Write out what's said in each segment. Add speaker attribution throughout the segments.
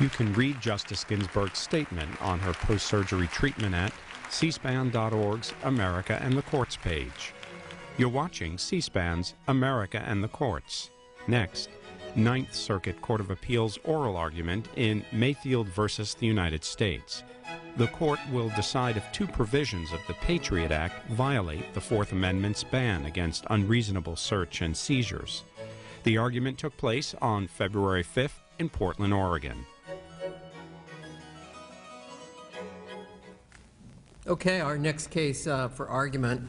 Speaker 1: You can read Justice Ginsburg's statement on her post-surgery treatment at cspan.org's America and the Courts page. You're watching C-SPAN's America and the Courts. Next, Ninth Circuit Court of Appeals oral argument in Mayfield versus the United States. The court will decide if two provisions of the Patriot Act violate the Fourth Amendment's ban against unreasonable search and seizures. The argument took place on February 5th in Portland, Oregon.
Speaker 2: Okay, our next case for argument,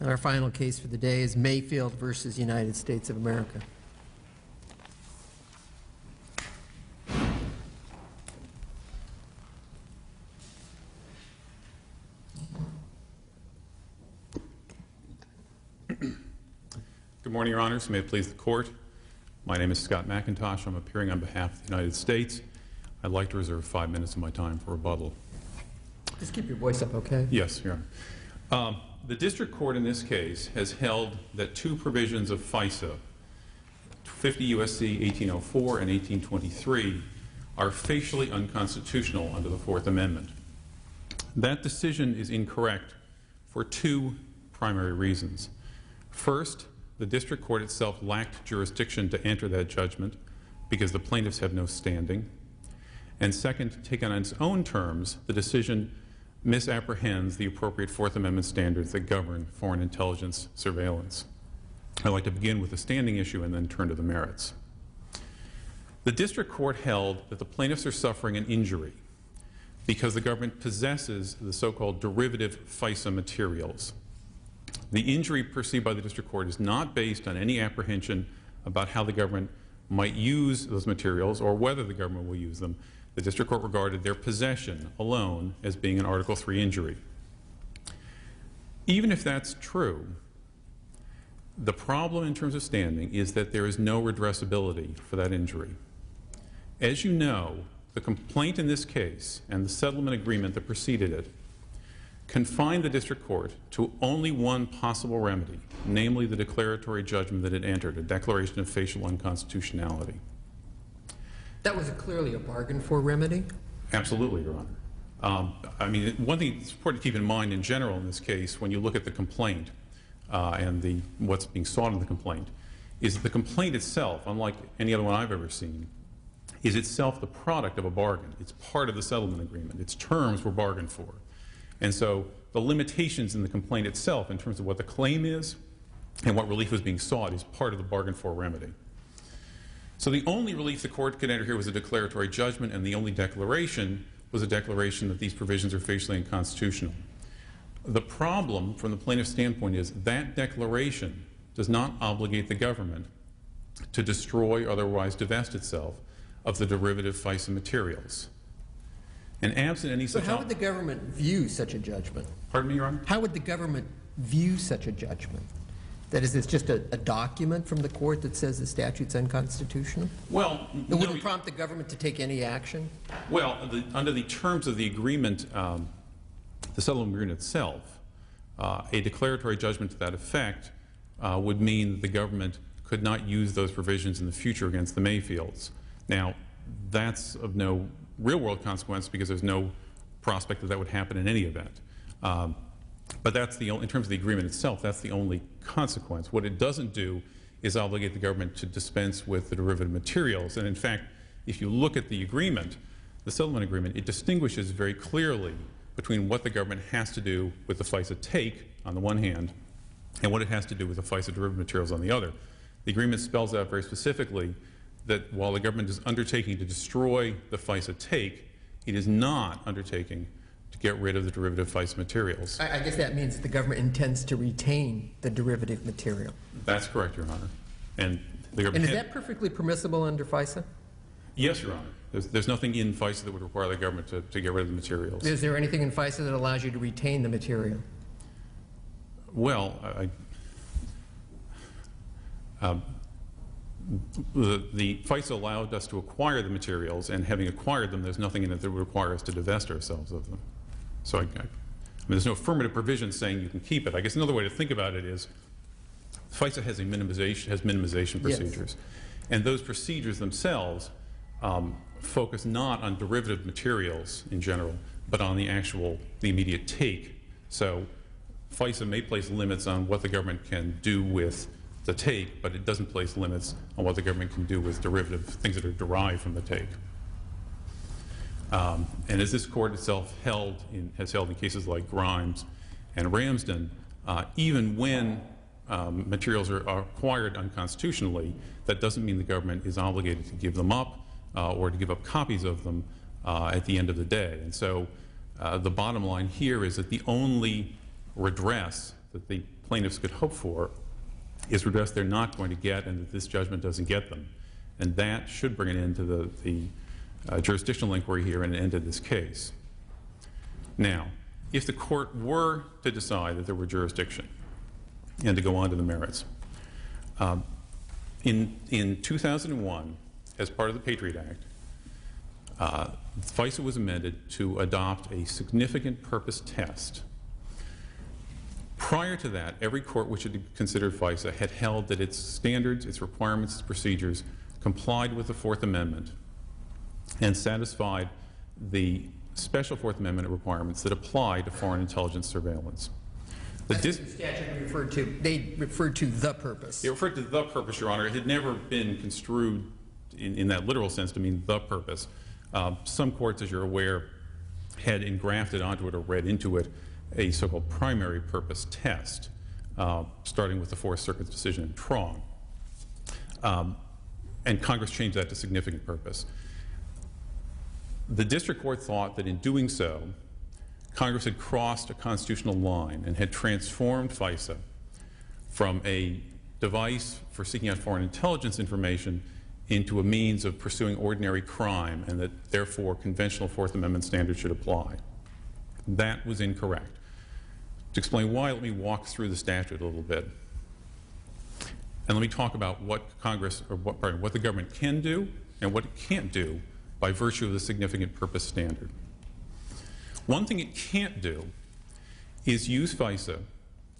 Speaker 2: and our final case for the day, is Mayfield versus United States of America.
Speaker 3: Good morning, Your Honors. May it please the Court. My name is Scott McIntosh. I'm appearing on behalf of the United States. I'd like to reserve 5 minutes of my time for rebuttal.
Speaker 2: Just keep your voice up, okay?
Speaker 3: Yes, Your Honor. The district court in this case has held that two provisions of FISA, 50 U.S.C. 1804 and 1823, are facially unconstitutional under the Fourth Amendment. That decision is incorrect for two primary reasons. First, the district court itself lacked jurisdiction to enter that judgment because the plaintiffs have no standing. And second, taken on its own terms, the decision misapprehends the appropriate Fourth Amendment standards that govern foreign intelligence surveillance. I'd like to begin with the standing issue and then turn to the merits. The district court held that the plaintiffs are suffering an injury because the government possesses the so-called derivative FISA materials. The injury perceived by the district court is not based on any apprehension about how the government might use those materials or whether the government will use them. The district court regarded their possession alone as being an Article III injury. Even if that's true, the problem in terms of standing is that there is no redressability for that injury. As you know, the complaint in this case and the settlement agreement that preceded it confined the district court to only one possible remedy, namely the declaratory judgment that it entered, a declaration of facial unconstitutionality.
Speaker 2: That was clearly a bargain for remedy?
Speaker 3: Absolutely, Your Honor. I mean, one thing that's important to keep in mind in general in this case, when you look at the complaint and what's being sought in the complaint, is that the complaint itself, unlike any other one I've ever seen, is itself the product of a bargain. It's part of the settlement agreement. Its terms were bargained for. And so the limitations in the complaint itself in terms of what the claim is and what relief was being sought is part of the bargain for remedy. So the only relief the court could enter here was a declaratory judgment, and the only declaration was a declaration that these provisions are facially unconstitutional. The problem from the plaintiff's standpoint is that declaration does not obligate the government to destroy or otherwise divest itself of the derivative FISA materials. And absent any such...
Speaker 2: So how would the government view such a judgment?
Speaker 3: Pardon me, Your Honor?
Speaker 2: How would the government view such a judgment? That is, it's just a document from the court that says the statute's unconstitutional?
Speaker 3: Well,
Speaker 2: it wouldn't prompt the government to take any action?
Speaker 3: Well, under the terms of the agreement, the settlement agreement itself, a declaratory judgment to that effect would mean that the government could not use those provisions in the future against the Mayfields. Now, that's of no real-world consequence because there's no prospect that that would happen in any event. But that's the only, in terms of the agreement itself, that's the only consequence. What it doesn't do is obligate the government to dispense with the derivative materials. And in fact, if you look at the agreement, the settlement agreement, it distinguishes very clearly between what the government has to do with the FISA take on the one hand and what it has to do with the FISA derivative materials on the other. The agreement spells out very specifically that while the government is undertaking to destroy the FISA take, it is not undertaking to get rid of the derivative FISA materials.
Speaker 2: I guess that means that the government intends to retain the derivative material.
Speaker 3: That's correct, Your Honor. And the government
Speaker 2: is that perfectly permissible under FISA?
Speaker 3: Yes, Your Honor. There's nothing in FISA that would require the government to get rid of the materials.
Speaker 2: Is there anything in FISA that allows you to retain the material?
Speaker 3: Well, the FISA allowed us to acquire the materials, and having acquired them, there's nothing in it that would require us to divest ourselves of them. So I mean, there's no affirmative provision saying you can keep it. I guess another way to think about it is FISA has minimization procedures, and those procedures themselves focus not on derivative materials in general, but on the immediate take. So FISA may place limits on what the government can do with the take, but it doesn't place limits on what the government can do with derivative things that are derived from the take. And as this court itself has held in cases like Grimes and Ramsden, even when materials are acquired unconstitutionally, that doesn't mean the government is obligated to give them up or to give up copies of them at the end of the day. And so the bottom line here is that the only redress that the plaintiffs could hope for is redress they're not going to get, and that this judgment doesn't get them. And that should bring an end to the jurisdictional inquiry here and an end to this case. Now, if the court were to decide that there were jurisdiction and to go on to the merits, in 2001, as part of the Patriot Act, FISA was amended to adopt a significant purpose test. Prior to that, every court which had considered FISA had held that its standards, its requirements, its procedures complied with the Fourth Amendment and satisfied the special Fourth Amendment requirements that apply to foreign intelligence surveillance.
Speaker 2: That's what the statute referred to. They referred to the purpose.
Speaker 3: It referred to the purpose, Your Honor. It had never been construed in that literal sense to mean the purpose. Some courts, as you're aware, had engrafted onto it or read into it a so-called primary purpose test, starting with the Fourth Circuit's decision in Trong. And Congress changed that to significant purpose. The district court thought that in doing so, Congress had crossed a constitutional line and had transformed FISA from a device for seeking out foreign intelligence information into a means of pursuing ordinary crime, and that therefore conventional Fourth Amendment standards should apply. That was incorrect. To explain why, let me walk through the statute a little bit. And let me talk about what what the government can do and what it can't do by virtue of the significant purpose standard. One thing it can't do is use FISA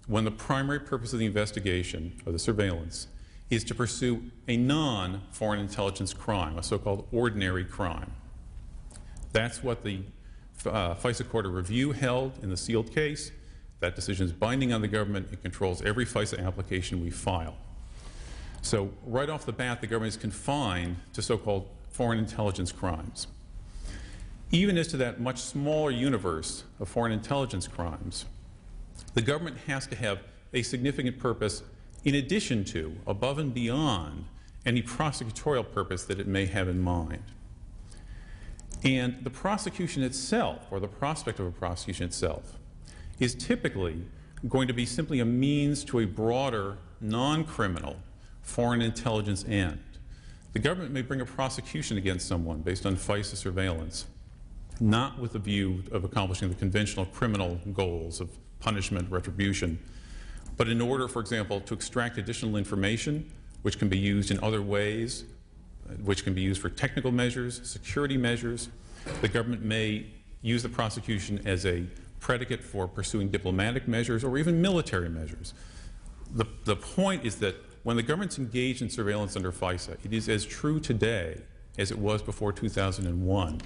Speaker 3: when the primary purpose of the investigation or the surveillance is to pursue a non-foreign intelligence crime, a so-called ordinary crime. That's what the FISA Court of Review held in the sealed case. That decision is binding on the government. It controls every FISA application we file. So right off the bat, the government is confined to so-called foreign intelligence crimes. Even as to that much smaller universe of foreign intelligence crimes, the government has to have a significant purpose in addition to, above and beyond, any prosecutorial purpose that it may have in mind. And the prosecution itself, or the prospect of a prosecution itself, is typically going to be simply a means to a broader, non-criminal foreign intelligence end. The government may bring a prosecution against someone based on FISA surveillance, not with the view of accomplishing the conventional criminal goals of punishment, retribution, but in order, for example, to extract additional information which can be used in other ways, which can be used for technical measures, security measures. The government may use the prosecution as a predicate for pursuing diplomatic measures or even military measures. The point is that when the government's engaged in surveillance under FISA, it is as true today as it was before 2001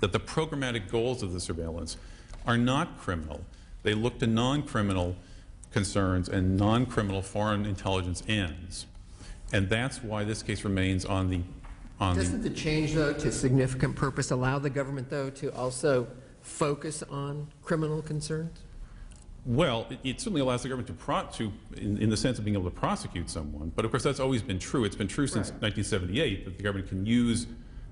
Speaker 3: that the programmatic goals of the surveillance are not criminal. They look to non-criminal concerns and non-criminal foreign intelligence ends. And that's why this case remains on the...
Speaker 2: Doesn't the change, though, to significant purpose allow the government, though, to also focus on criminal concerns?
Speaker 3: Well, it certainly allows the government in the sense of being able to prosecute someone. But of course, that's always been true. It's been true since 1978 that the government can use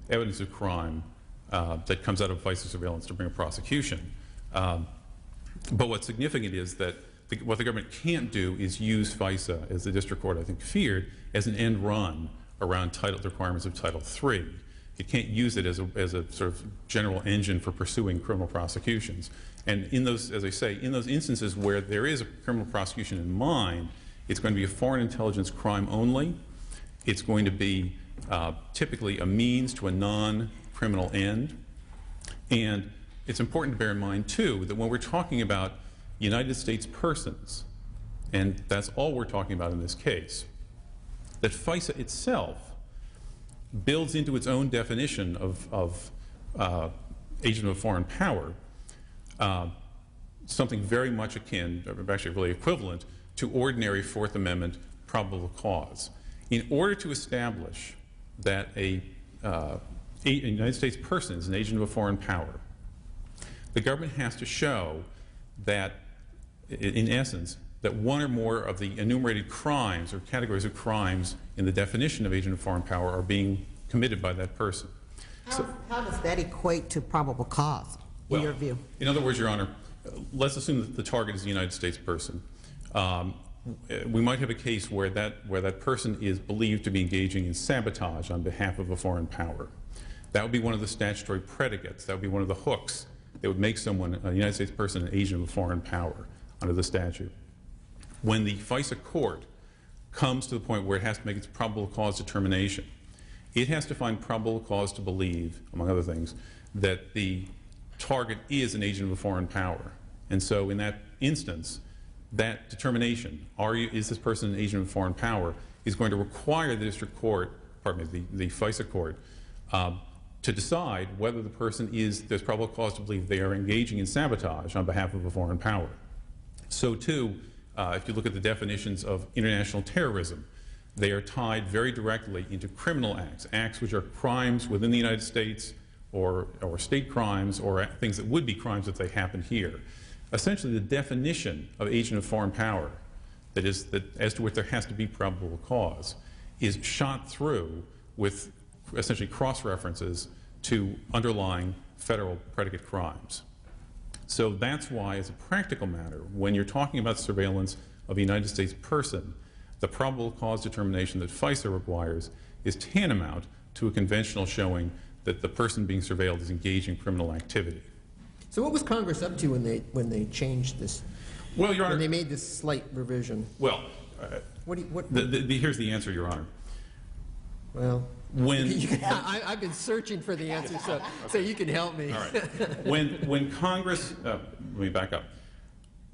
Speaker 3: evidence of crime that comes out of FISA surveillance to bring a prosecution. But what's significant is that what the government can't do is use FISA, as the district court, I think, feared, as an end run around the requirements of Title III. It can't use it as a sort of general engine for pursuing criminal prosecutions. And in those, as I say, in those instances where there is a criminal prosecution in mind, it's going to be a foreign intelligence crime only. It's going to be typically a means to a non-criminal end. And it's important to bear in mind, too, that when we're talking about United States persons, and that's all we're talking about in this case, that FISA itself builds into its own definition of agent of a foreign power something very much akin, or actually really equivalent, to ordinary Fourth Amendment probable cause. In order to establish that a United States person is an agent of a foreign power, the government has to show that, in essence, that one or more of the enumerated crimes or categories of crimes in the definition of agent of foreign power are being committed by that person.
Speaker 4: How does that equate to probable cause, in your view?
Speaker 3: In other words, Your Honor, let's assume that the target is a United States person. We might have a case where that person is believed to be engaging in sabotage on behalf of a foreign power. That would be one of the statutory predicates. That would be one of the hooks that would make someone, a United States person, an agent of a foreign power under the statute. When the FISA court comes to the point where it has to make its probable cause determination, it has to find probable cause to believe, among other things, that the target is an agent of a foreign power. And so in that instance, that determination, is this person an agent of a foreign power, is going to require the district court, pardon me, the FISA court, to decide whether the person there's probable cause to believe they are engaging in sabotage on behalf of a foreign power. So too, if you look at the definitions of international terrorism, they are tied very directly into criminal acts, acts which are crimes within the United States or state crimes or things that would be crimes if they happened here. Essentially, the definition of agent of foreign power, that as to which there has to be probable cause, is shot through with essentially cross-references to underlying federal predicate crimes. So that's why, as a practical matter, when you're talking about surveillance of a United States person, the probable cause determination that FISA requires is tantamount to a conventional showing that the person being surveilled is engaged in criminal activity.
Speaker 2: So what was Congress up to when they changed this?
Speaker 3: Well, Your Honor,
Speaker 2: when they made this slight revision?
Speaker 3: Well, here's the answer, Your Honor.
Speaker 2: Well,
Speaker 3: when
Speaker 2: I've been searching for the answer, so you can help me.
Speaker 3: All right. When Congress, let me back up.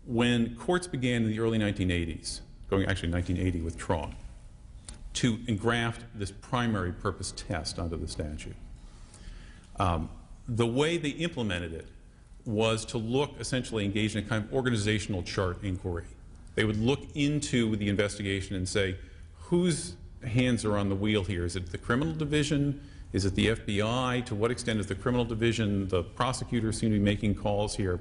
Speaker 3: When courts began in the early 1980s, going actually 1980 with Tron, to engraft this primary purpose test onto the statute, the way they implemented it was to look, essentially engage in a kind of organizational chart inquiry. They would look into the investigation and say, whose hands are on the wheel here? Is it the criminal division? Is it the FBI? To what extent is the criminal division? The prosecutors seem to be making calls here.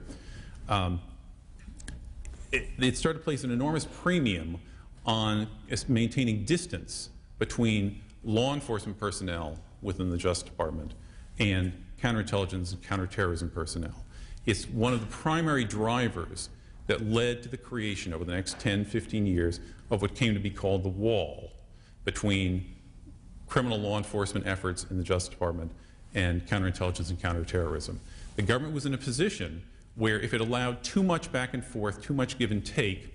Speaker 3: It started to place an enormous premium on maintaining distance between law enforcement personnel within the Justice Department and counterintelligence and counterterrorism personnel. It's one of the primary drivers that led to the creation over the next 10, 15 years of what came to be called the wall between criminal law enforcement efforts in the Justice Department and counterintelligence and counterterrorism. The government was in a position where if it allowed too much back and forth, too much give and take,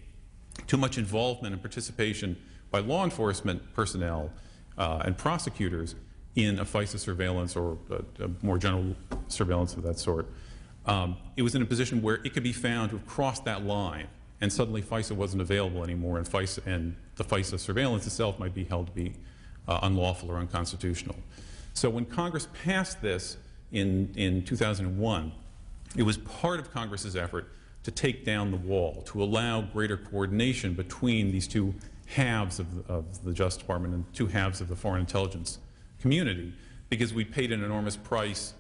Speaker 3: too much involvement and participation by law enforcement personnel and prosecutors in a FISA surveillance or a more general surveillance of that sort, it was in a position where it could be found to have crossed that line, and suddenly FISA wasn't available anymore, and the FISA surveillance itself might be held to be unlawful or unconstitutional. So when Congress passed this in 2001, it was part of Congress's effort to take down the wall, to allow greater coordination between these two halves of the Justice Department and two halves of the foreign intelligence community, because we paid an enormous price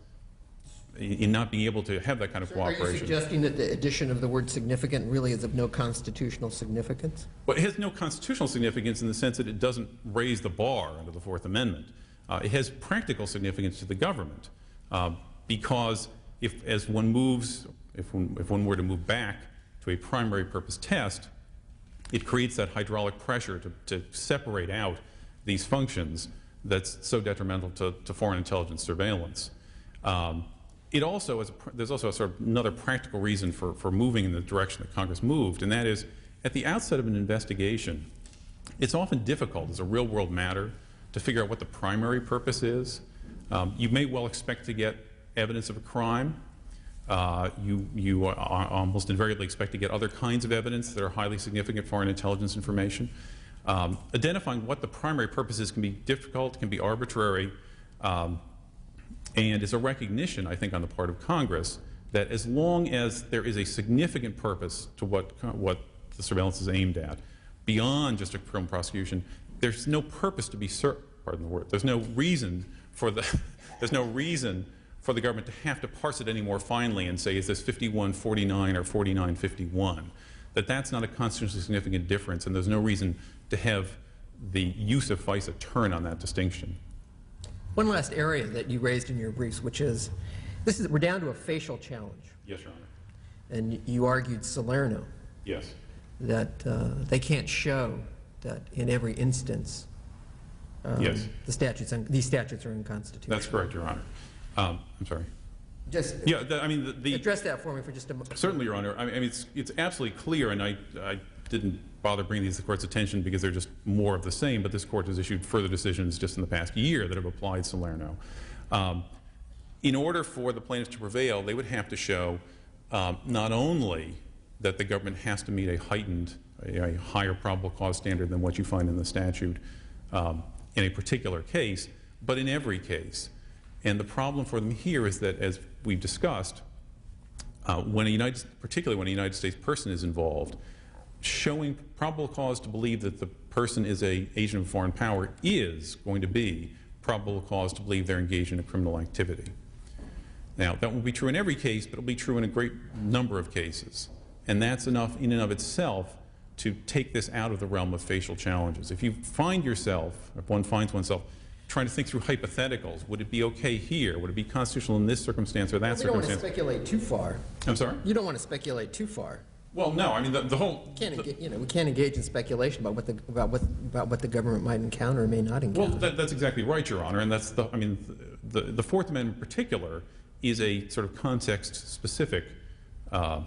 Speaker 3: in not being able to have that kind of cooperation.
Speaker 2: Are you suggesting that the addition of the word significant really is of no constitutional significance?
Speaker 3: Well, it has no constitutional significance in the sense that it doesn't raise the bar under the Fourth Amendment. It has practical significance to the government because if one were to move back to a primary purpose test, it creates that hydraulic pressure to separate out these functions that's so detrimental to foreign intelligence surveillance. There's also a sort of another practical reason for moving in the direction that Congress moved, and that is at the outset of an investigation, it's often difficult as a real-world matter to figure out what the primary purpose is. You may well expect to get evidence of a crime. You almost invariably expect to get other kinds of evidence that are highly significant foreign intelligence information. Identifying what the primary purpose is can be difficult, can be arbitrary. And it's a recognition, I think, on the part of Congress that as long as there is a significant purpose to what the surveillance is aimed at, beyond just a criminal prosecution, there's no purpose to be pardon the word. There's no reason for the government to have to parse it any more finely and say, is this 5149 or 4951? That's not a constitutionally significant difference, and there's no reason to have the use of FISA turn on that distinction.
Speaker 2: One last area that you raised in your briefs, which is, we're down to a facial challenge.
Speaker 3: Yes, Your Honor.
Speaker 2: And you argued Salerno.
Speaker 3: Yes.
Speaker 2: That they can't show that in every instance
Speaker 3: yes.
Speaker 2: These statutes are unconstitutional.
Speaker 3: That's correct, Your Honor. I'm sorry.
Speaker 2: Just address that for me for just a moment.
Speaker 3: Certainly, Your Honor. I mean, it's absolutely clear, and I didn't bother bringing these to the Court's attention because they're just more of the same, but this Court has issued further decisions just in the past year that have applied Salerno. In order for the plaintiffs to prevail, they would have to show not only that the government has to meet a higher probable cause standard than what you find in the statute in a particular case, but in every case. And the problem for them here is that, as we've discussed, particularly when a United States person is involved, showing probable cause to believe that the person is an agent of foreign power is going to be probable cause to believe they're engaged in a criminal activity. Now, that won't be true in every case, but it'll be true in a great number of cases. And that's enough in and of itself to take this out of the realm of facial challenges. If one finds oneself trying to think through hypotheticals, would it be okay here? Would it be constitutional in this circumstance or that circumstance?
Speaker 2: You don't want to speculate too far.
Speaker 3: I'm sorry?
Speaker 2: You don't want to speculate too far.
Speaker 3: Well, no. I mean, the whole...
Speaker 2: we can't engage in speculation about what the government might encounter or may not encounter.
Speaker 3: Well, that's exactly right, Your Honor. And that's the Fourth Amendment in particular is a sort of context-specific. Let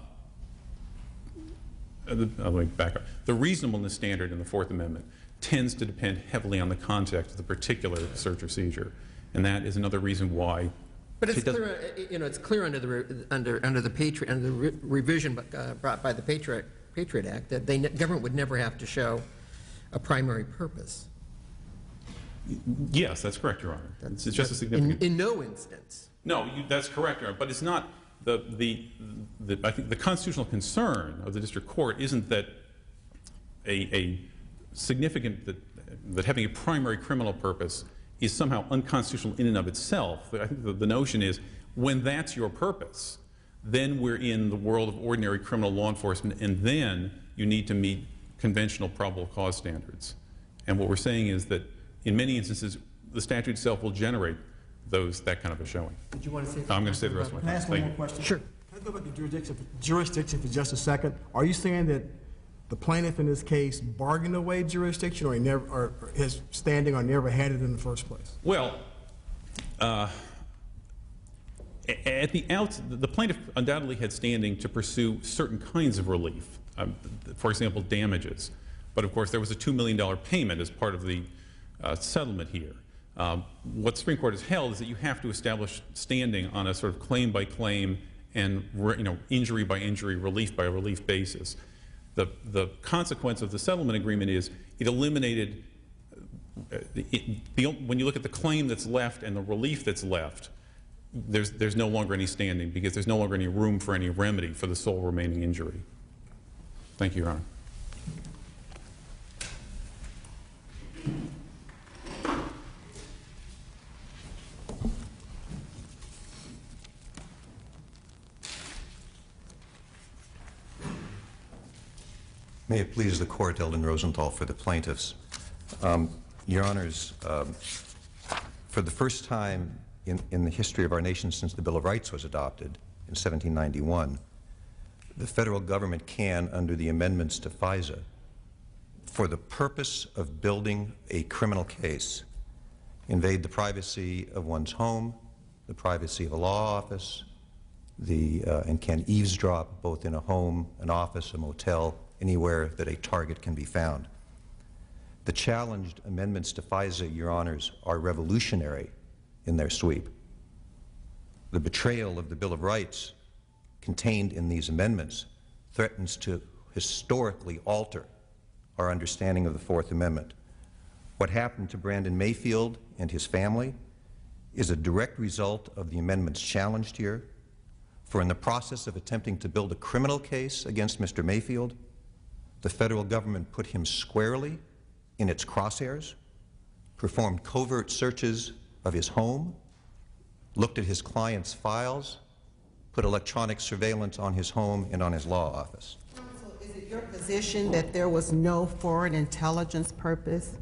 Speaker 3: me back up. The reasonableness standard in the Fourth Amendment tends to depend heavily on the context of the particular search or seizure, and that is another reason why.
Speaker 2: But it's clear, it's clear under the revision brought by the Patriot Act that the government would never have to show a primary purpose.
Speaker 3: Yes, that's correct, Your Honor. It's just a significant.
Speaker 2: In no instance.
Speaker 3: No, that's correct, Your Honor. But it's not I think the constitutional concern of the district court isn't that a significant that having a primary criminal purpose is somehow unconstitutional in and of itself. I think the notion is when that's your purpose, then we're in the world of ordinary criminal law enforcement, and then you need to meet conventional probable cause standards. And what we're saying is that in many instances, the statute itself will generate that kind of a showing.
Speaker 2: Did you want to say
Speaker 3: I'm going to say the rest of my time.
Speaker 5: Can I ask one more question?
Speaker 2: Sure.
Speaker 5: Can I go back to jurisdiction for just a second? Are you saying that the plaintiff in this case bargained away jurisdiction, or his standing, or never had it in the first place?
Speaker 3: Well, at the outset, the plaintiff undoubtedly had standing to pursue certain kinds of relief, for example, damages. But of course, there was a $2 million payment as part of the settlement here. What the Supreme Court has held is that you have to establish standing on a sort of claim-by-claim and injury-by-injury, relief-by-relief basis. The consequence of the settlement agreement is it eliminated, when you look at the claim that's left and the relief that's left, there's no longer any standing because there's no longer any room for any remedy for the sole remaining injury. Thank you, Your Honor.
Speaker 6: May it please the Court, Eldon Rosenthal for the plaintiffs. Your Honors, for the first time in the history of our nation since the Bill of Rights was adopted in 1791, the federal government can, under the amendments to FISA, for the purpose of building a criminal case, invade the privacy of one's home, the privacy of a law office, and can eavesdrop both in a home, an office, a motel, anywhere that a target can be found. The challenged amendments to FISA, Your Honors, are revolutionary in their sweep. The betrayal of the Bill of Rights contained in these amendments threatens to historically alter our understanding of the Fourth Amendment. What happened to Brandon Mayfield and his family is a direct result of the amendments challenged here, for in the process of attempting to build a criminal case against Mr. Mayfield, the federal government put him squarely in its crosshairs, performed covert searches of his home, looked at his client's files, put electronic surveillance on his home and on his law office.
Speaker 4: Counsel, is it your position that there was no foreign intelligence purpose?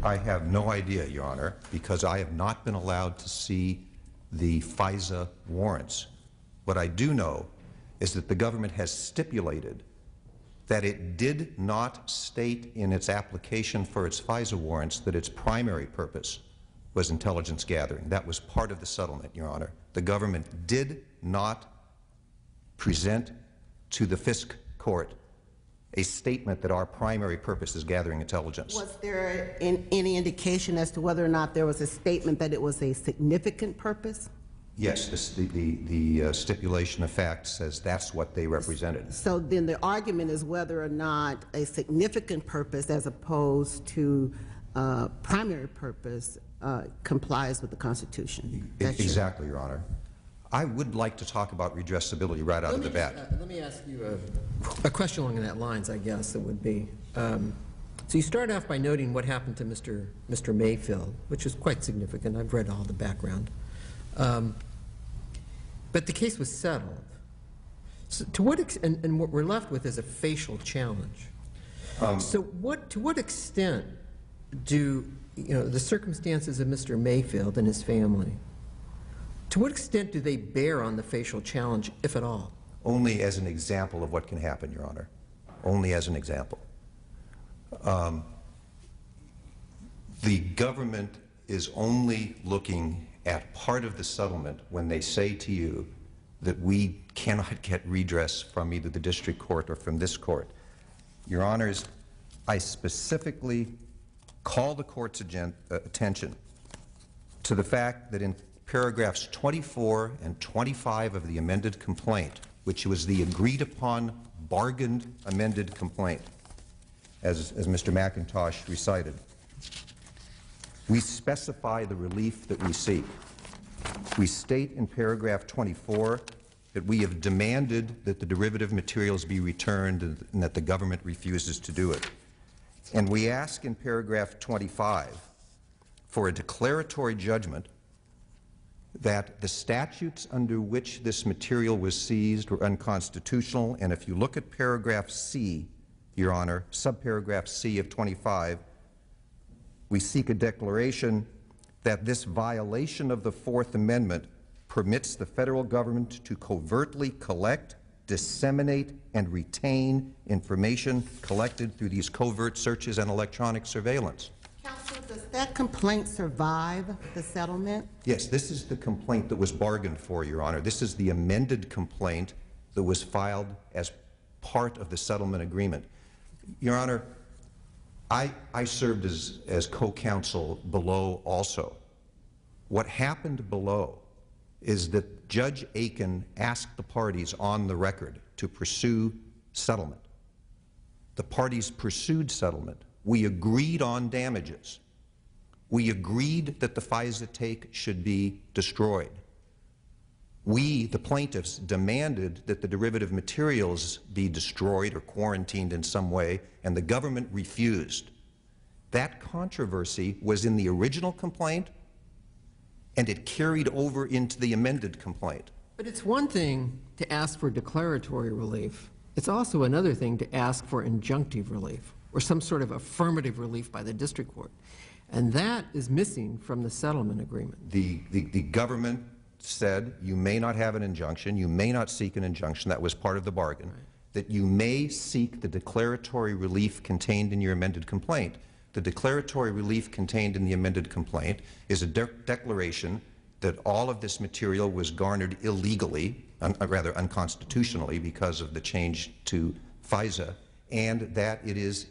Speaker 6: I have no idea, Your Honor, because I have not been allowed to see the FISA warrants. What I do know is that the government has stipulated that it did not state in its application for its FISA warrants that its primary purpose was intelligence gathering. That was part of the settlement, Your Honor. The government did not present to the FISC court a statement that our primary purpose is gathering intelligence.
Speaker 4: Was there any indication as to whether or not there was a statement that it was a significant purpose?
Speaker 6: Yes, the stipulation of fact says that's what they represented.
Speaker 4: So then the argument is whether or not a significant purpose as opposed to primary purpose complies with the Constitution.
Speaker 6: Exactly, Your Honor. I would like to talk about redressability right out of the bat.
Speaker 2: Let me ask you a question along that lines, I guess it would be. So you start off by noting what happened to Mr. Mayfield, which is quite significant. I've read all the background. But the case was settled. So to what and what we're left with is a facial challenge. So to what extent do the circumstances of Mr. Mayfield and his family, to what extent do they bear on the facial challenge, if at all?
Speaker 6: Only as an example of what can happen, Your Honor. Only as an example. The government is only looking at part of the settlement when they say to you that we cannot get redress from either the district court or from this court. Your Honors, I specifically call the court's attention to the fact that in paragraphs 24 and 25 of the amended complaint, which was the agreed-upon, bargained amended complaint, as Mr. McIntosh recited, we specify the relief that we seek. We state in paragraph 24 that we have demanded that the derivative materials be returned and that the government refuses to do it. And we ask in paragraph 25 for a declaratory judgment that the statutes under which this material was seized were unconstitutional, and if you look at paragraph C, Your Honor, subparagraph C of 25, we seek a declaration that this violation of the Fourth Amendment permits the federal government to covertly collect, disseminate, and retain information collected through these covert searches and electronic surveillance.
Speaker 4: Counsel, does that complaint survive the settlement?
Speaker 6: Yes, this is the complaint that was bargained for, Your Honor. This is the amended complaint that was filed as part of the settlement agreement. Your Honor, I served as co-counsel below also. What happened below is that Judge Aiken asked the parties on the record to pursue settlement. The parties pursued settlement. We agreed on damages. We agreed that the FISA take should be destroyed. We, the plaintiffs, demanded that the derivative materials be destroyed or quarantined in some way, and the government refused. That controversy was in the original complaint, and it carried over into the amended complaint.
Speaker 2: But it's one thing to ask for declaratory relief. It's also another thing to ask for injunctive relief or some sort of affirmative relief by the district court. And that is missing from the settlement agreement.
Speaker 6: The government said you may not have an injunction, you may not seek an injunction, that was part of the bargain, right, that you may seek the declaratory relief contained in your amended complaint. The declaratory relief contained in the amended complaint is a declaration that all of this material was garnered illegally, rather unconstitutionally because of the change to FISA, and that it is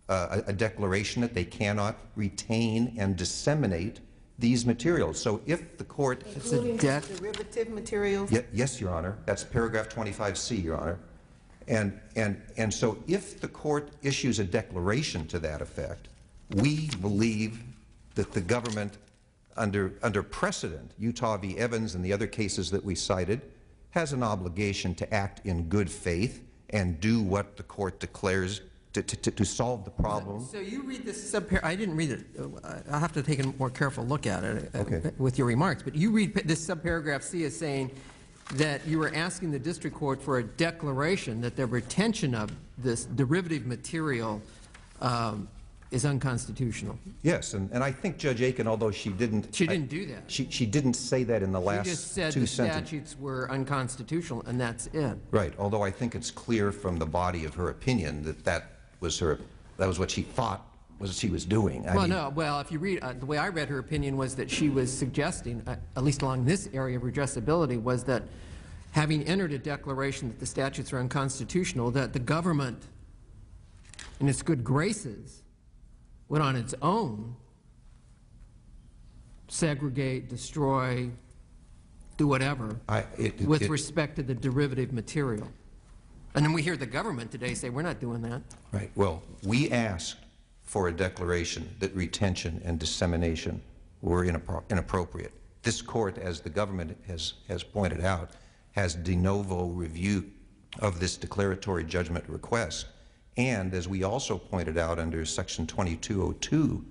Speaker 6: a declaration that they cannot retain and disseminate these materials. So if the court...
Speaker 4: Including derivative materials?
Speaker 6: Yes, Your Honor. That's paragraph 25C, Your Honor. And so if the court issues a declaration to that effect, we believe that the government under precedent, Utah v. Evans and the other cases that we cited, has an obligation to act in good faith and do what the court declares to solve the problem.
Speaker 2: So you read this subparagraph, I didn't read it, I'll have to take a more careful look at it
Speaker 6: Okay.
Speaker 2: with your remarks, but you read this subparagraph C as saying that you were asking the district court for a declaration that the retention of this derivative material is unconstitutional.
Speaker 6: Yes, and I think Judge Aiken, although she didn't...
Speaker 2: She didn't do that.
Speaker 6: She didn't say that in the last
Speaker 2: She just said
Speaker 6: two
Speaker 2: the
Speaker 6: sentences.
Speaker 2: statutes were unconstitutional, and that's it.
Speaker 6: Right, although I think it's clear from the body of her opinion that that was what she thought she was doing.
Speaker 2: Well, if you read, the way I read her opinion was that she was suggesting, at least along this area of redressability, was that having entered a declaration that the statutes are unconstitutional, that the government, in its good graces, would on its own segregate, destroy, do whatever with respect to the derivative material. And then we hear the government today say, we're not doing that.
Speaker 6: Right. Well, we asked for a declaration that retention and dissemination were inappropriate. This court, as the government has pointed out, has de novo review of this declaratory judgment request. And as we also pointed out under Section 2202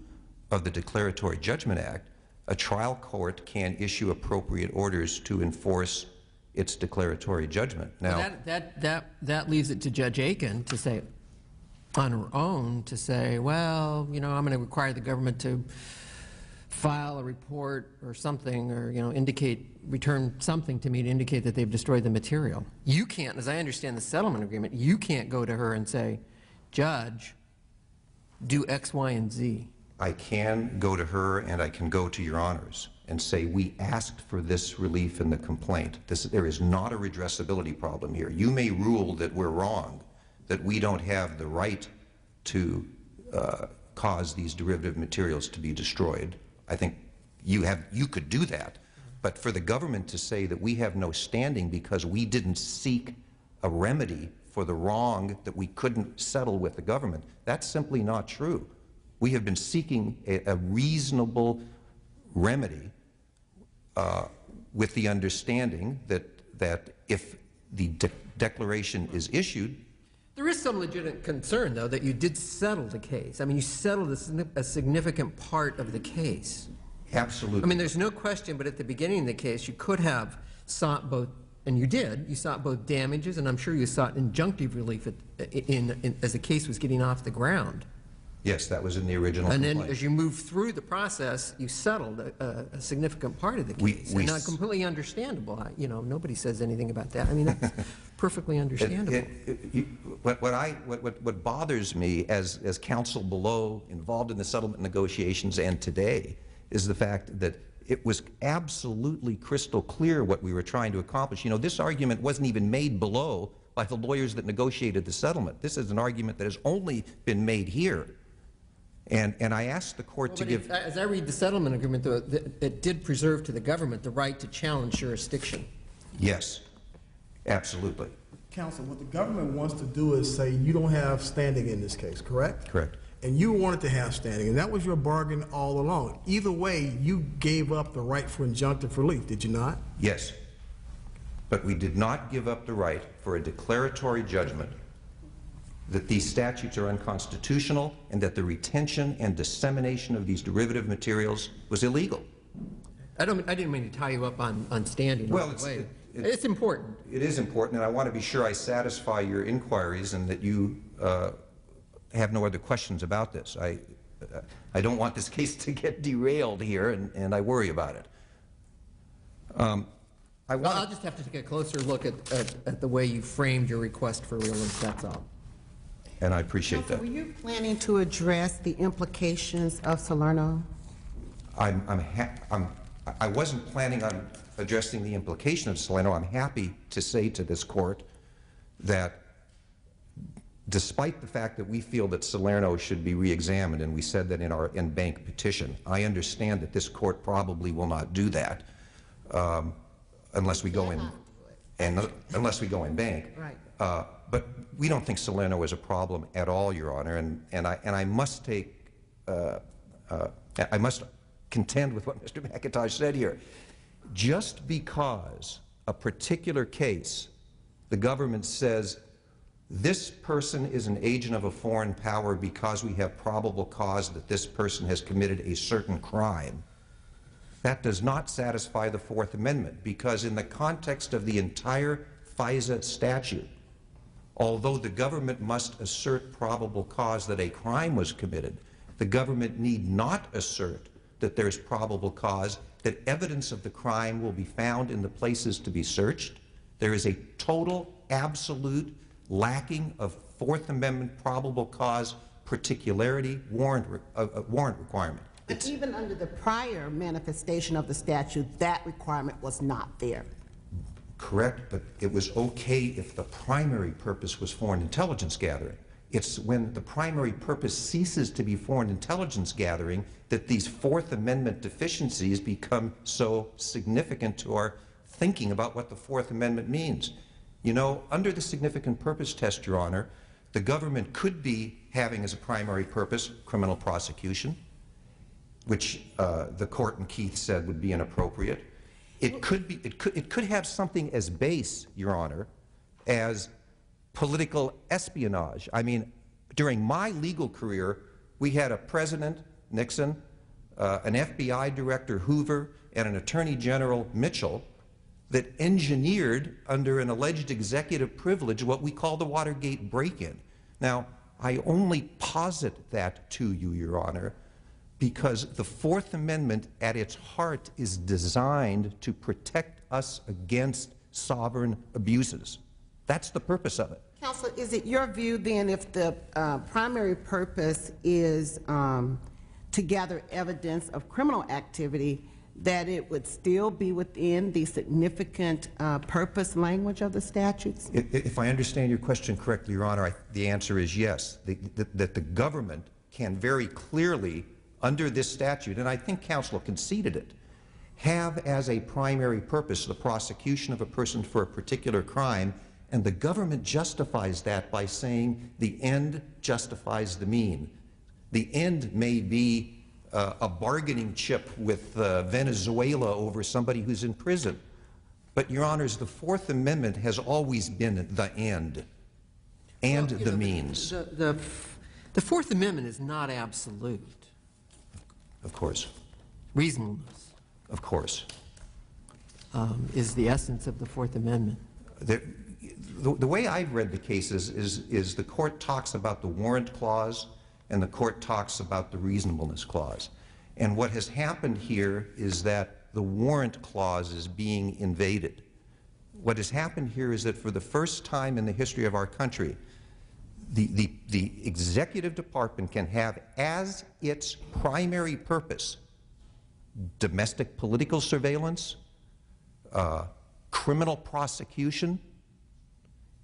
Speaker 6: of the Declaratory Judgment Act, a trial court can issue appropriate orders to enforce its declaratory judgment. Now,
Speaker 2: well, that leaves it to Judge Aiken to say, on her own, to say, well, you know, I'm going to require the government to file a report or something, or, you know, return something to me to indicate that they've destroyed the material. You can't, as I understand the settlement agreement, you can't go to her and say, Judge, do X, Y, and Z.
Speaker 6: I can go to her and I can go to your honors and say, we asked for this relief in the complaint. There is not a redressability problem here. You may rule that we're wrong, that we don't have the right to cause these derivative materials to be destroyed. I think you could do that. But for the government to say that we have no standing because we didn't seek a remedy for the wrong that we couldn't settle with the government, that's simply not true. We have been seeking a reasonable remedy with the understanding that if the declaration is issued.
Speaker 2: There is some legitimate concern, though, that you did settle the case. I mean, you settled a significant part of the case.
Speaker 6: Absolutely.
Speaker 2: I mean, there's no question, but at the beginning of the case, you could have sought both, and you did, you sought both damages, and I'm sure you sought injunctive relief as the case was getting off the ground.
Speaker 6: Yes, that was in the original complaint.
Speaker 2: And then as you move through the process, you settled a significant part of the case. And not completely understandable. You know, nobody says anything about that. I mean, that's perfectly understandable.
Speaker 6: What bothers me as counsel below, involved in the settlement negotiations and today, is the fact that it was absolutely crystal clear what we were trying to accomplish. You know, this argument wasn't even made below by the lawyers that negotiated the settlement. This is an argument that has only been made here. And I asked the court to give...
Speaker 2: As I read the settlement agreement, though, it did preserve to the government the right to challenge jurisdiction.
Speaker 6: Yes, absolutely.
Speaker 5: Counsel, what the government wants to do is say you don't have standing in this case, correct?
Speaker 6: Correct.
Speaker 5: And you wanted to have standing, and that was your bargain all along. Either way, you gave up the right for injunctive relief, did you not?
Speaker 6: Yes. But we did not give up the right for a declaratory judgment that these statutes are unconstitutional and that the retention and dissemination of these derivative materials was illegal.
Speaker 2: I didn't mean to tie you up on standing.
Speaker 6: Well,
Speaker 2: it's important.
Speaker 6: It is important, and I want to be sure I satisfy your inquiries and that you have no other questions about this. I don't want this case to get derailed here, and I worry about it.
Speaker 2: I'll just have to take a closer look at the way you framed your request for relief, that's all.
Speaker 6: And I appreciate that.
Speaker 4: Were you planning to address the implications of Salerno?
Speaker 6: I wasn't planning on addressing the implication of Salerno. I'm happy to say to this court that despite the fact that we feel that Salerno should be re-examined, and we said that in our en-banc petition, I understand that this court probably will not do that unless we go in bank.
Speaker 4: Right.
Speaker 6: But we don't think Salerno is a problem at all, Your Honor, and I must contend with what Mr. McIntosh said here. Just because a particular case, the government says, this person is an agent of a foreign power because we have probable cause that this person has committed a certain crime, that does not satisfy the Fourth Amendment, because in the context of the entire FISA statute, although the government must assert probable cause that a crime was committed, the government need not assert that there's probable cause that evidence of the crime will be found in the places to be searched. There is a total, absolute lacking of Fourth Amendment probable cause particularity warrant requirement.
Speaker 4: But even under the prior manifestation of the statute, that requirement was not there.
Speaker 6: Correct, but it was okay if the primary purpose was foreign intelligence gathering. It's when the primary purpose ceases to be foreign intelligence gathering that these Fourth Amendment deficiencies become so significant to our thinking about what the Fourth Amendment means. You know, under the significant purpose test, Your Honor, the government could be having as a primary purpose criminal prosecution, which the court in Keith said would be inappropriate. It could have something as base, Your Honor, as political espionage. I mean, during my legal career, we had a President, Nixon, an FBI Director, Hoover, and an Attorney General, Mitchell, that engineered under an alleged executive privilege what we call the Watergate break-in. Now, I only posit that to you, Your Honor, because the Fourth Amendment at its heart is designed to protect us against sovereign abuses. That's the purpose of it.
Speaker 4: Counsel, is it your view then, if the primary purpose is to gather evidence of criminal activity, that it would still be within the significant purpose language of the statutes?
Speaker 6: If I understand your question correctly, Your Honor, the answer is yes, that the government can very clearly, under this statute, and I think counsel conceded it, have as a primary purpose the prosecution of a person for a particular crime, and the government justifies that by saying the end justifies the mean. The end may be a bargaining chip with Venezuela over somebody who's in prison. But, Your Honors, the Fourth Amendment has always been the end and the means.
Speaker 2: The Fourth Amendment is not absolute.
Speaker 6: Of course.
Speaker 2: Reasonableness.
Speaker 6: Of course.
Speaker 2: Is the essence of the Fourth Amendment.
Speaker 6: The way I've read the cases is the court talks about the warrant clause and the court talks about the reasonableness clause. And what has happened here is that the warrant clause is being invaded. What has happened here is that for the first time in the history of our country, the executive department can have as its primary purpose domestic political surveillance, criminal prosecution,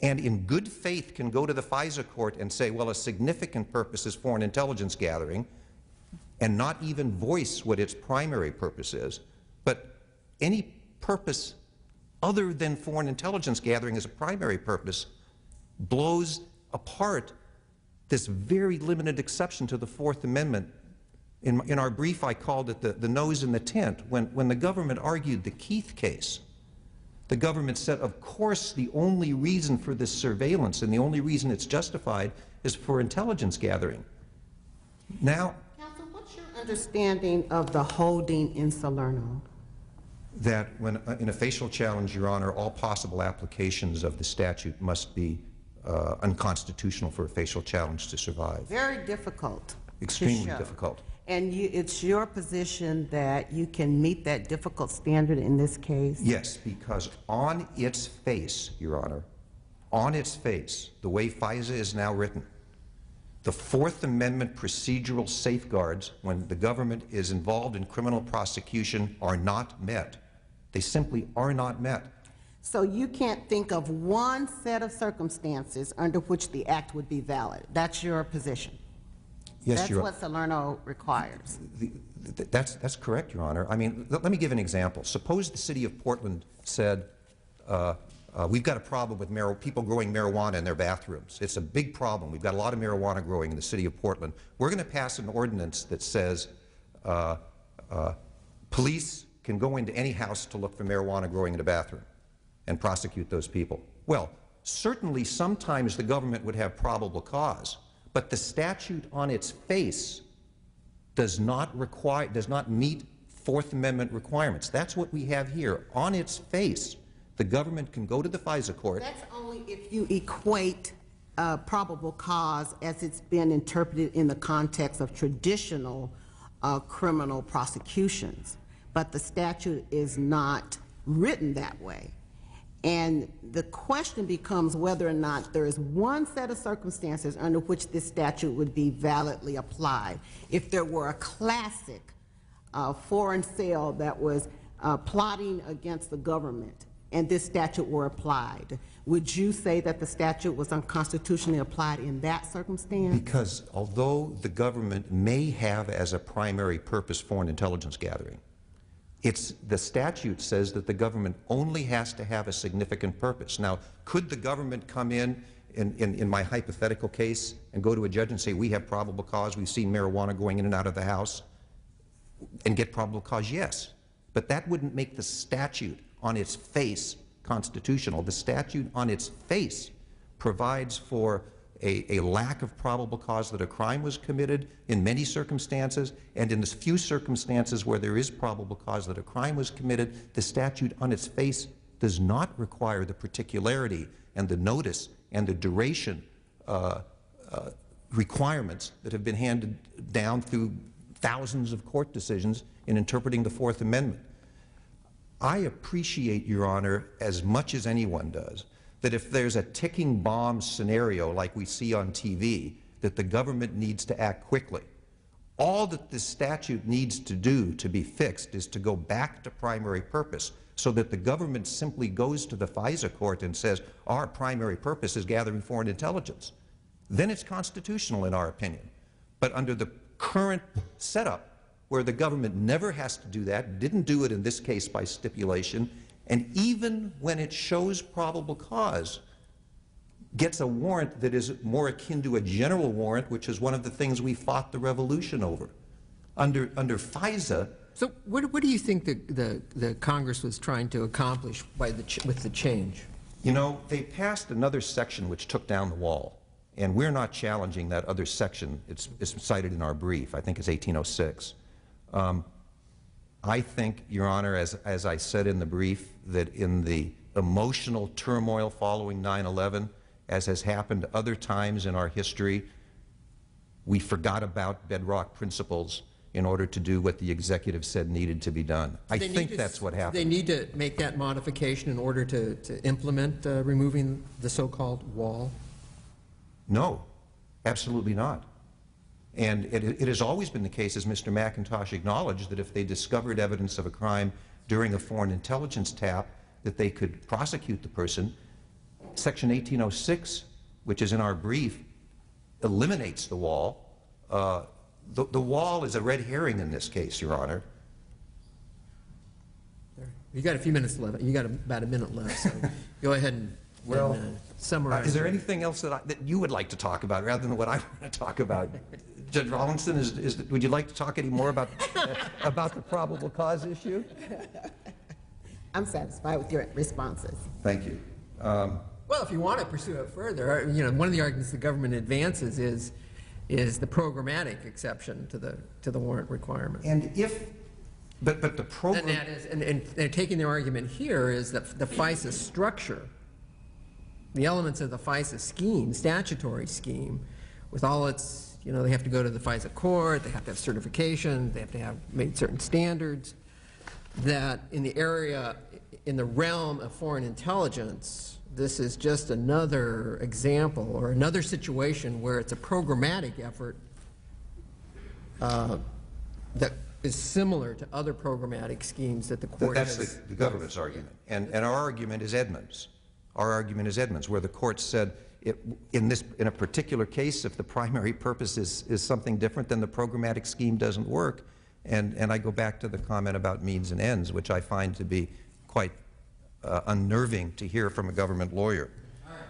Speaker 6: and in good faith can go to the FISA court and say, well, a significant purpose is foreign intelligence gathering, and not even voice what its primary purpose is. But any purpose other than foreign intelligence gathering as a primary purpose blows apart this very limited exception to the Fourth Amendment. In our brief, I called it the nose in the tent. When the government argued the Keith case, the government said, of course, the only reason for this surveillance and the only reason it's justified is for intelligence gathering. Now,
Speaker 4: Counsel, what's your understanding of the holding in Salerno?
Speaker 6: That when in a facial challenge, Your Honor, all possible applications of the statute must be unconstitutional for a facial challenge to survive.
Speaker 4: Very difficult.
Speaker 6: Extremely difficult.
Speaker 4: And it's your position that you can meet that difficult standard in this case?
Speaker 6: Yes, because on its face, Your Honor, on its face, the way FISA is now written, the Fourth Amendment procedural safeguards when the government is involved in criminal prosecution are not met. They simply are not met.
Speaker 4: So you can't think of one set of circumstances under which the act would be valid. That's your position?
Speaker 6: Yes,
Speaker 4: That's what Salerno requires.
Speaker 6: That's correct, Your Honor. I mean, let me give an example. Suppose the city of Portland said, we've got a problem with people growing marijuana in their bathrooms. It's a big problem. We've got a lot of marijuana growing in the city of Portland. We're going to pass an ordinance that says Police can go into any house to look for marijuana growing in a bathroom and prosecute those people. Well, certainly sometimes the government would have probable cause, but the statute on its face does not meet Fourth Amendment requirements. That's what we have here. On its face, the government can go to the FISA court.
Speaker 4: That's only if you equate probable cause as it's been interpreted in the context of traditional criminal prosecutions. But the statute is not written that way. And the question becomes whether or not there is one set of circumstances under which this statute would be validly applied. If there were a classic foreign sale that was plotting against the government and this statute were applied, would you say that the statute was unconstitutionally applied in that circumstance?
Speaker 6: Because although the government may have as a primary purpose foreign intelligence gathering, the statute says that the government only has to have a significant purpose. Now, could the government come in my hypothetical case and go to a judge and say, we have probable cause, we've seen marijuana going in and out of the house, and get probable cause? Yes. But that wouldn't make the statute on its face constitutional. The statute on its face provides for a lack of probable cause that a crime was committed in many circumstances, and in the few circumstances where there is probable cause that a crime was committed, the statute on its face does not require the particularity and the notice and the duration requirements that have been handed down through thousands of court decisions in interpreting the Fourth Amendment. I appreciate, Your Honor, as much as anyone does, that if there's a ticking bomb scenario like we see on TV, that the government needs to act quickly. All that this statute needs to do to be fixed is to go back to primary purpose, so that the government simply goes to the FISA court and says, our primary purpose is gathering foreign intelligence. Then it's constitutional in our opinion. But under the current setup, where the government never has to do that, didn't do it in this case by stipulation, and even when it shows probable cause, gets a warrant that is more akin to a general warrant, which is one of the things we fought the revolution over. Under FISA.
Speaker 2: So what do you think the Congress was trying to accomplish with the change?
Speaker 6: You know, they passed another section which took down the wall, and we're not challenging that other section. It's cited in our brief. I think it's 1806. I think, Your Honor, as I said in the brief, that in the emotional turmoil following 9/11, as has happened other times in our history, we forgot about bedrock principles in order to do what the executive said needed to be done. I think that's what happened.
Speaker 2: They need to make that modification in order to implement removing the so-called wall?
Speaker 6: No, absolutely not. And it has always been the case, as Mr. McIntosh acknowledged, that if they discovered evidence of a crime during a foreign intelligence tap, that they could prosecute the person. Section 1806, which is in our brief, eliminates the wall. The wall is a red herring in this case, Your Honor.
Speaker 2: You got a few minutes left. You got about a minute left, so go ahead and summarize.
Speaker 6: Is there anything else that you would like to talk about rather than what I want to talk about? Judge Rawlinson, would you like to talk any more about the probable cause issue?
Speaker 4: I'm satisfied with your responses.
Speaker 6: Thank you.
Speaker 2: Well, if you want to pursue it further, you know, one of the arguments the government advances is the programmatic exception to the warrant requirement.
Speaker 6: And but the program.
Speaker 2: And that is, and they're taking their argument here is that the FISA structure, the elements of the FISA scheme, statutory scheme, with all its, you know, they have to go to the FISA court, they have to have certification, they have to have made certain standards, that in the area, in the realm of foreign intelligence, this is just another example or another situation where it's a programmatic effort that is similar to other programmatic schemes that the court has.
Speaker 6: That's the government's argument. And our argument is Edmunds. Our argument is Edmunds, where the court said in a particular case, if the primary purpose is something different, then the programmatic scheme doesn't work. And I go back to the comment about means and ends, which I find to be quite unnerving to hear from a government lawyer.
Speaker 2: All right,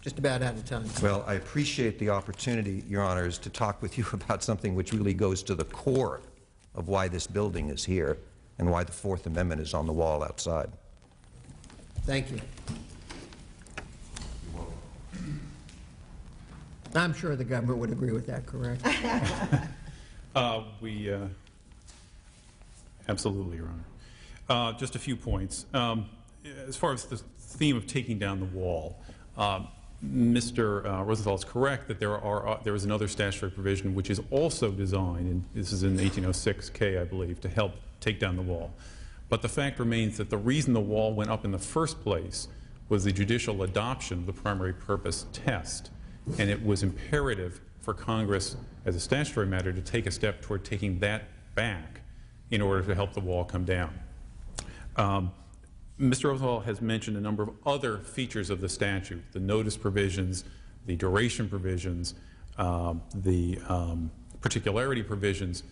Speaker 2: just about out of time.
Speaker 6: Well, I appreciate the opportunity, Your Honors, to talk with you about something which really goes to the core of why this building is here, and why the Fourth Amendment is on the wall outside.
Speaker 2: Thank you. I'm sure the government would agree with that, correct?
Speaker 3: Absolutely, Your Honor. Just a few points. As far as the theme of taking down the wall, Mr. Rosenthal is correct that there is another statutory provision which is also designed, and this is in 1806K, I believe, to help take down the wall. But the fact remains that the reason the wall went up in the first place was the judicial adoption of the primary purpose test, and it was imperative for Congress, as a statutory matter, to take a step toward taking that back in order to help the wall come down. Mr. Rosenthal has mentioned a number of other features of the statute, the notice provisions, the duration provisions, the particularity provisions.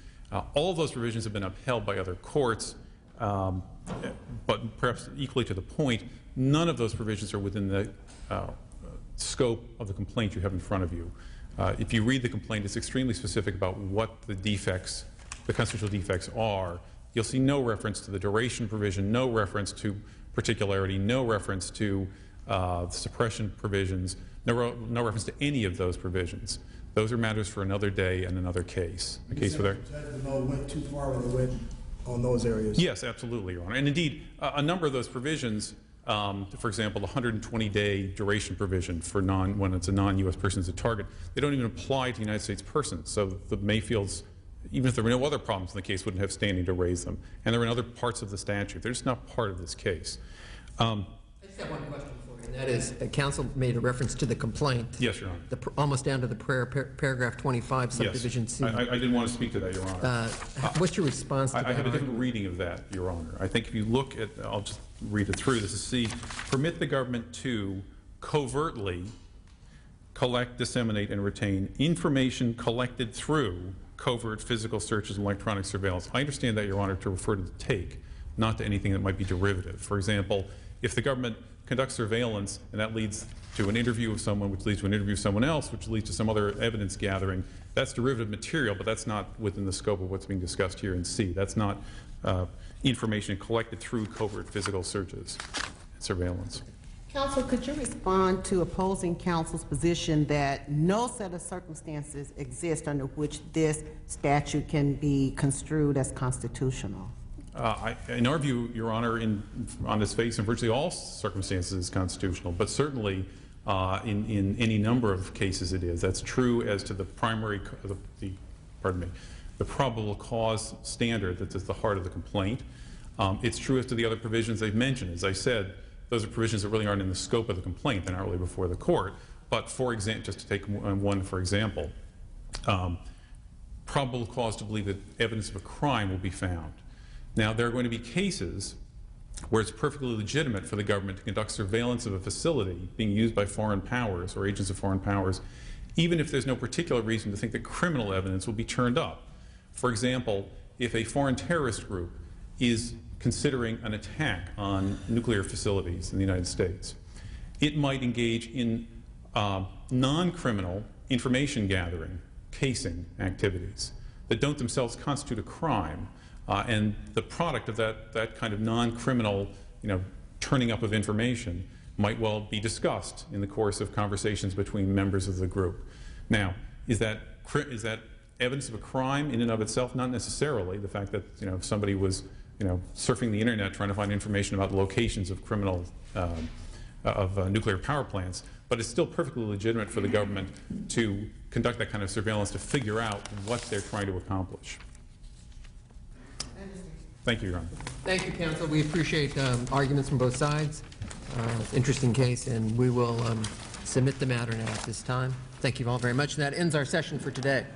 Speaker 3: All of those provisions have been upheld by other courts, but perhaps equally to the point, none of those provisions are within the scope of the complaint you have in front of you. If you read the complaint, it's extremely specific about what the defects, the constitutional defects are. You'll see no reference to the duration provision, no reference to particularity, no reference to suppression provisions, no reference to any of those provisions. Those are matters for another day and another case. A case where
Speaker 5: the law went too far when it went on those areas.
Speaker 3: Yes, absolutely, Your Honor. And indeed, a number of those provisions, for example, the 120-day duration provision for when it's a non-U.S. person as a target, they don't even apply to United States persons. So the Mayfields, even if there were no other problems in the case, wouldn't have standing to raise them. And there are in other parts of the statute. They're just not part of this case.
Speaker 2: I just have one question for you, and that is, counsel made a reference to the complaint.
Speaker 3: Yes, Your Honor.
Speaker 2: Almost down to the paragraph 25, subdivision
Speaker 3: yes.
Speaker 2: C.
Speaker 3: I didn't want to speak to that, Your Honor.
Speaker 2: What's your response to that?
Speaker 3: I have a different reading of that, Your Honor. I think if you look at, I'll just read it through. This is C. Permit the government to covertly collect, disseminate, and retain information collected through covert physical searches and electronic surveillance. I understand that, Your Honor, to refer to the take, not to anything that might be derivative. For example, if the government conducts surveillance and that leads to an interview of someone, which leads to an interview of someone else, which leads to some other evidence gathering, that's derivative material, but that's not within the scope of what's being discussed here in C. That's not information collected through covert physical searches and surveillance.
Speaker 4: Counsel, could you respond to opposing counsel's position that no set of circumstances exist under which this statute can be construed as constitutional?
Speaker 3: In our view, Your Honor, on its face, in virtually all circumstances, is constitutional, but certainly in any number of cases it is. That's true as to the primary, the probable cause standard that's at the heart of the complaint. It's true as to the other provisions they've mentioned. As I said, those are provisions that really aren't in the scope of the complaint. They're not really before the court. But for example, just to take one for example, probable cause to believe that evidence of a crime will be found. Now, there are going to be cases where it's perfectly legitimate for the government to conduct surveillance of a facility being used by foreign powers or agents of foreign powers, even if there's no particular reason to think that criminal evidence will be turned up. For example, if a foreign terrorist group is considering an attack on nuclear facilities in the United States, it might engage in non-criminal information gathering, casing activities that don't themselves constitute a crime. And the product of that kind of non-criminal, turning up of information might well be discussed in the course of conversations between members of the group. Now, is that evidence of a crime in and of itself? Not necessarily. The fact that if somebody was surfing the internet trying to find information about the locations of criminal nuclear power plants, but it's still perfectly legitimate for the government to conduct that kind of surveillance to figure out what they're trying to accomplish. Thank you, Your Honor.
Speaker 2: Thank you, counsel. We appreciate arguments from both sides. Interesting case, and we will submit the matter now at this time. Thank you all very much. And that ends our session for today.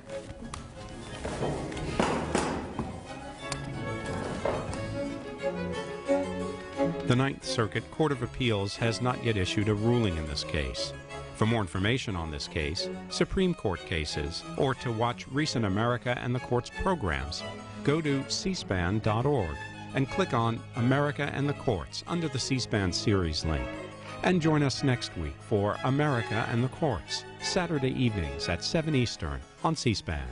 Speaker 1: The Ninth Circuit Court of Appeals has not yet issued a ruling in this case. For more information on this case, Supreme Court cases, or to watch recent America and the Courts programs, go to cspan.org and click on America and the Courts under the C-SPAN series link. And join us next week for America and the Courts, Saturday evenings at 7 Eastern on C-SPAN.